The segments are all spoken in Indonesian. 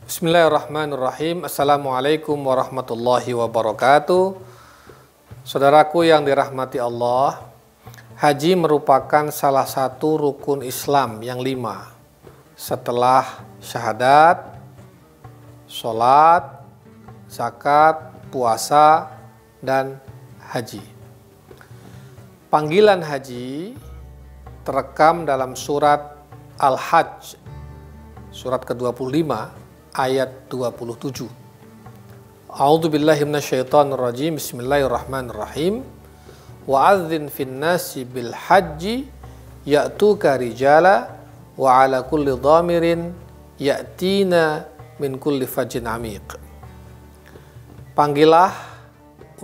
Bismillahirrahmanirrahim. Assalamualaikum warahmatullahi wabarakatuh. Saudaraku yang dirahmati Allah, haji merupakan salah satu rukun Islam yang 5 setelah syahadat, sholat, zakat, puasa, dan haji. Panggilan haji terekam dalam surat Al-Hajj, surat ke-25, ayat 27. A'udzubillahi minasyaitonirrajim. Bismillahirrahmanirrahim. Wa'adzin finnasi bil hajji ya'tuka rijala wa ala kulli dhamirin ya'tina min kulli fajjin amiq. Panggillah,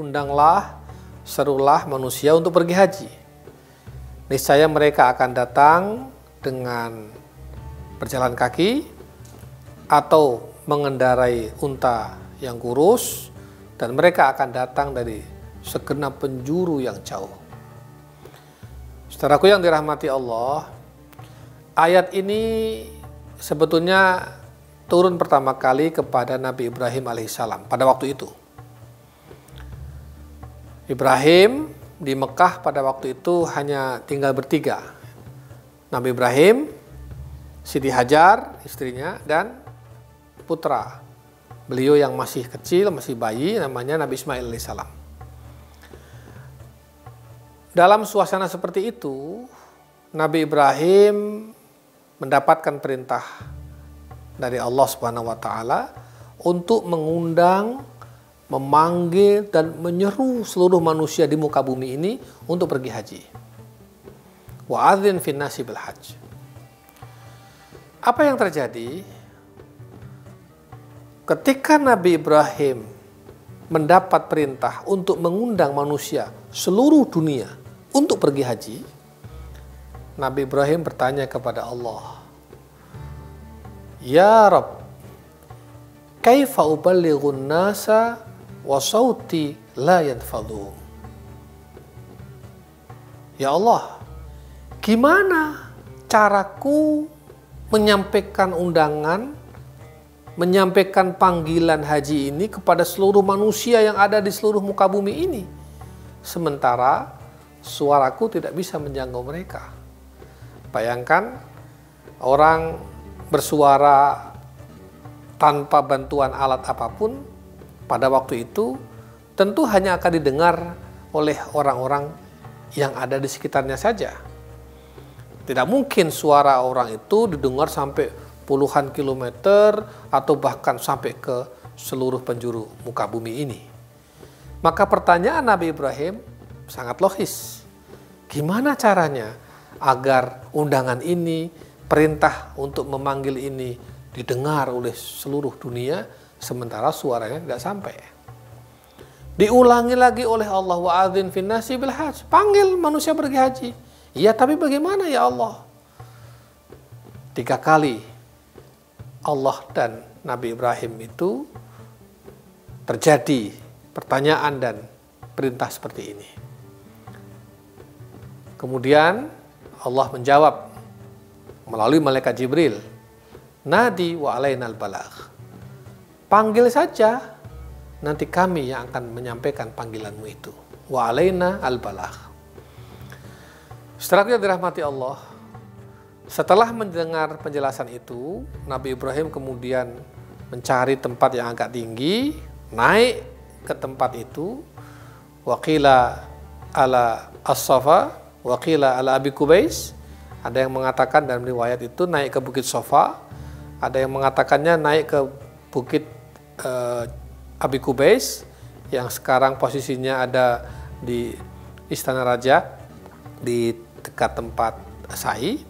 undanglah, serulah manusia untuk pergi haji. Niscaya mereka akan datang dengan berjalan kaki atau mengendarai unta yang kurus, dan mereka akan datang dari segenap penjuru yang jauh. Saudaraku yang dirahmati Allah, ayat ini sebetulnya turun pertama kali kepada Nabi Ibrahim alaihissalam pada waktu itu. Ibrahim di Mekah pada waktu itu hanya tinggal bertiga. Nabi Ibrahim, Siti Hajar istrinya, dan putra beliau yang masih kecil, masih bayi, namanya Nabi Ismail alaihissalam. Dalam suasana seperti itu, Nabi Ibrahim mendapatkan perintah dari Allah Subhanahu wa Ta'ala untuk mengundang, memanggil, dan menyeru seluruh manusia di muka bumi ini untuk pergi haji. Wa'adzin finnasi bil hajj. Apa yang terjadi? Ketika Nabi Ibrahim mendapat perintah untuk mengundang manusia seluruh dunia untuk pergi haji, Nabi Ibrahim bertanya kepada Allah, "Ya Rabb, kaifa uballighun nasa wa sauti la yanfadhum?" Ya Allah, gimana caraku menyampaikan undangan, menyampaikan panggilan haji ini kepada seluruh manusia yang ada di seluruh muka bumi ini, sementara suaraku tidak bisa menjangkau mereka. Bayangkan orang bersuara tanpa bantuan alat apapun pada waktu itu tentu hanya akan didengar oleh orang-orang yang ada di sekitarnya saja. Tidak mungkin suara orang itu didengar sampai puluhan kilometer atau bahkan sampai ke seluruh penjuru muka bumi ini. Maka pertanyaan Nabi Ibrahim sangat logis. Gimana caranya agar undangan ini, perintah untuk memanggil ini didengar oleh seluruh dunia sementara suaranya tidak sampai? Diulangi lagi oleh Allah, wa'adzin finnasi bil hajj. Panggil manusia pergi haji. Iya, tapi bagaimana ya Allah? 3 kali Allah dan Nabi Ibrahim itu terjadi pertanyaan dan perintah seperti ini. Kemudian Allah menjawab melalui malaikat Jibril, "Nadi wa alainal balagh." Panggil saja, nanti kami yang akan menyampaikan panggilanmu itu. Wa alaina al balagh. Setelah dirahmati Allah, setelah mendengar penjelasan itu, Nabi Ibrahim kemudian mencari tempat yang agak tinggi, naik ke tempat itu. Waqila ala as-Safa, waqila ala Abi Qubais. Ada yang mengatakan dalam riwayat itu naik ke Bukit Safa, ada yang mengatakannya naik ke Bukit Abi Qubais yang sekarang posisinya ada di Istana Raja di dekat tempat Sa'i.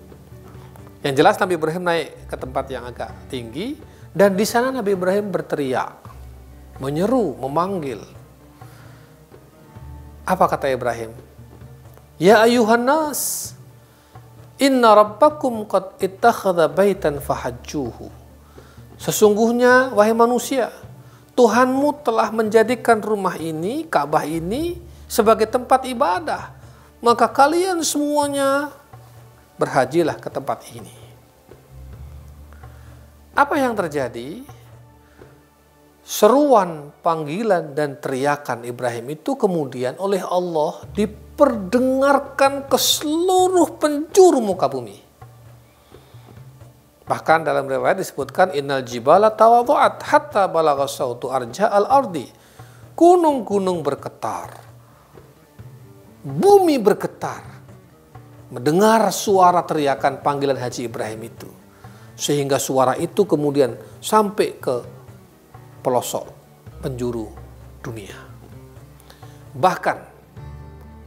Yang jelas Nabi Ibrahim naik ke tempat yang agak tinggi, dan di sana Nabi Ibrahim berteriak, menyeru, memanggil. Apa kata Ibrahim? Ya ayuhan nas, inna rabbakum qad ittakhadha baitan fahajjuhu. Sesungguhnya wahai manusia, Tuhanmu telah menjadikan rumah ini, Ka'bah ini sebagai tempat ibadah. Maka kalian semuanya berhajilah ke tempat ini. Apa yang terjadi? seruan, panggilan, dan teriakan Ibrahim itu kemudian oleh Allah diperdengarkan ke seluruh penjuru muka bumi. Bahkan dalam riwayat disebutkan innal jibala tawadhu'at hatta balagha sautu arja'al ardi. Gunung-gunung bergetar, bumi bergetar mendengar suara teriakan panggilan Haji Ibrahim itu, sehingga suara itu kemudian sampai ke pelosok penjuru dunia. Bahkan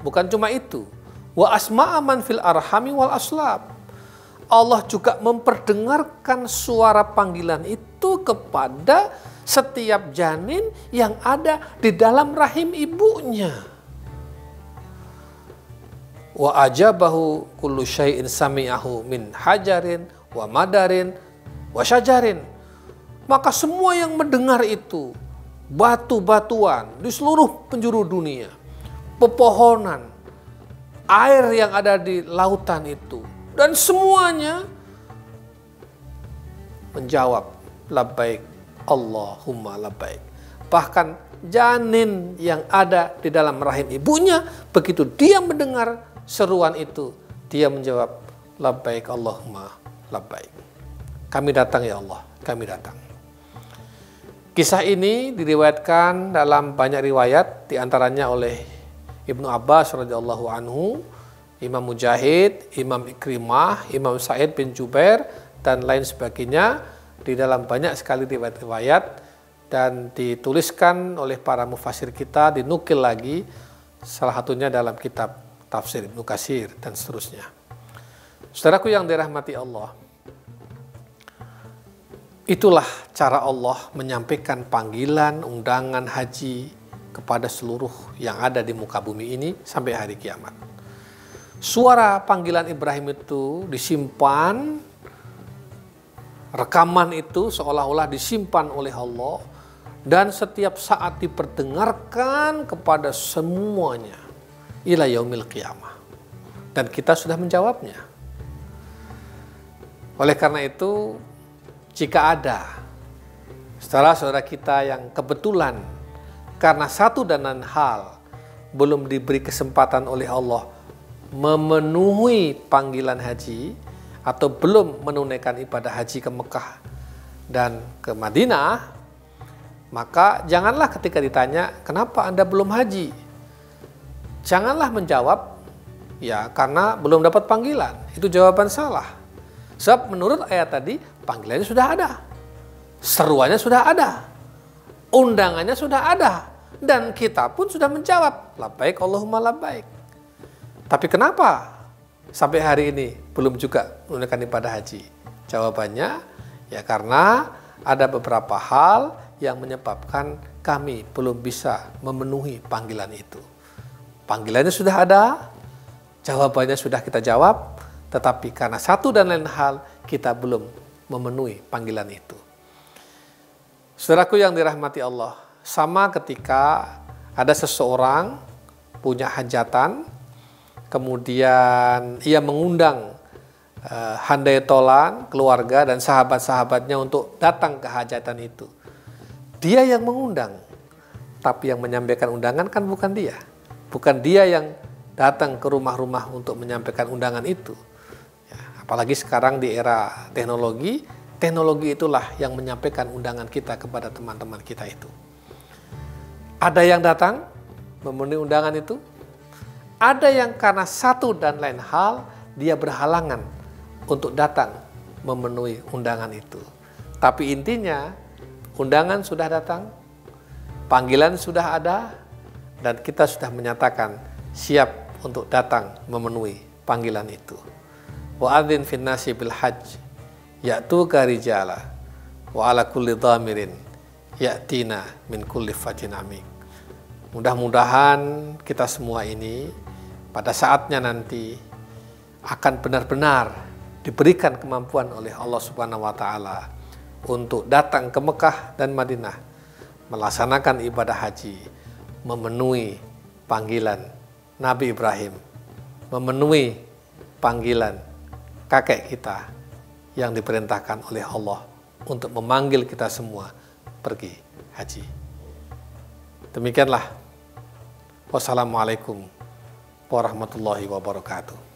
bukan cuma itu, wa asma'a man fil arhami wal aslab. Allah juga memperdengarkan suara panggilan itu kepada setiap janin yang ada di dalam rahim ibunya. Wa ajabahu kullu syai'in sami'ahu min hajarin wa madarin wa syajarin. Maka semua yang mendengar itu, batu-batuan di seluruh penjuru dunia, pepohonan, air yang ada di lautan itu, dan semuanya menjawab labbaik Allahumma labbaik. Bahkan janin yang ada di dalam rahim ibunya, begitu dia mendengar seruan itu, dia menjawab labbaik Allahumma labbaik. Kami datang ya Allah, kami datang. Kisah ini diriwayatkan dalam banyak riwayat, diantaranya oleh Ibnu Abbas radhiyallahu anhu, Imam Mujahid, Imam Ikrimah, Imam Sa'id bin Jubair, dan lain sebagainya, di dalam banyak sekali riwayat-riwayat, dan dituliskan oleh para mufassir kita, dinukil lagi, salah satunya dalam kitab tafsir Ibnu Katsir dan seterusnya. Saudaraku yang dirahmati Allah, itulah cara Allah menyampaikan panggilan, undangan haji kepada seluruh yang ada di muka bumi ini sampai hari kiamat. Suara panggilan Ibrahim itu disimpan, rekaman itu seolah-olah disimpan oleh Allah, dan setiap saat diperdengarkan kepada semuanya ila yaumil qiyamah. Dan kita sudah menjawabnya. Oleh karena itu, jika ada saudara-saudara kita yang kebetulan karena satu dan lain hal belum diberi kesempatan oleh Allah memenuhi panggilan haji atau belum menunaikan ibadah haji ke Mekah dan ke Madinah, maka janganlah ketika ditanya kenapa Anda belum haji, janganlah menjawab ya karena belum dapat panggilan. Itu jawaban salah. Sebab menurut ayat tadi, panggilannya sudah ada, seruannya sudah ada, undangannya sudah ada, dan kita pun sudah menjawab labbaik Allahumma labbaik. Tapi kenapa sampai hari ini belum juga menunaikan ibadah haji? Jawabannya ya karena ada beberapa hal yang menyebabkan kami belum bisa memenuhi panggilan itu. Panggilannya sudah ada, jawabannya sudah kita jawab, tetapi karena satu dan lain hal kita belum memenuhi panggilan itu. Saudaraku yang dirahmati Allah, sama ketika ada seseorang punya hajatan, kemudian ia mengundang handai tolan, keluarga dan sahabat-sahabatnya untuk datang ke hajatan itu. Dia yang mengundang, tapi yang menyampaikan undangan kan bukan dia. Bukan dia yang datang ke rumah-rumah untuk menyampaikan undangan itu. Ya, apalagi sekarang di era teknologi, teknologi itulah yang menyampaikan undangan kita kepada teman-teman kita itu. Ada yang datang memenuhi undangan itu, ada yang karena satu dan lain hal dia berhalangan untuk datang memenuhi undangan itu. Tapi intinya undangan sudah datang, panggilan sudah ada, dan kita sudah menyatakan siap untuk datang memenuhi panggilan itu. Wa adzin fin nasi bil hajj ya'tuka rijala wa ala kulli dhamirin ya'tina min kulli fajin amik. Mudah-mudahan kita semua ini pada saatnya nanti akan benar-benar diberikan kemampuan oleh Allah Subhanahu wa taala untuk datang ke Mekah dan Madinah melaksanakan ibadah haji, memenuhi panggilan Nabi Ibrahim, memenuhi panggilan kakek kita yang diperintahkan oleh Allah untuk memanggil kita semua pergi haji. Demikianlah. Wassalamualaikum warahmatullahi wabarakatuh.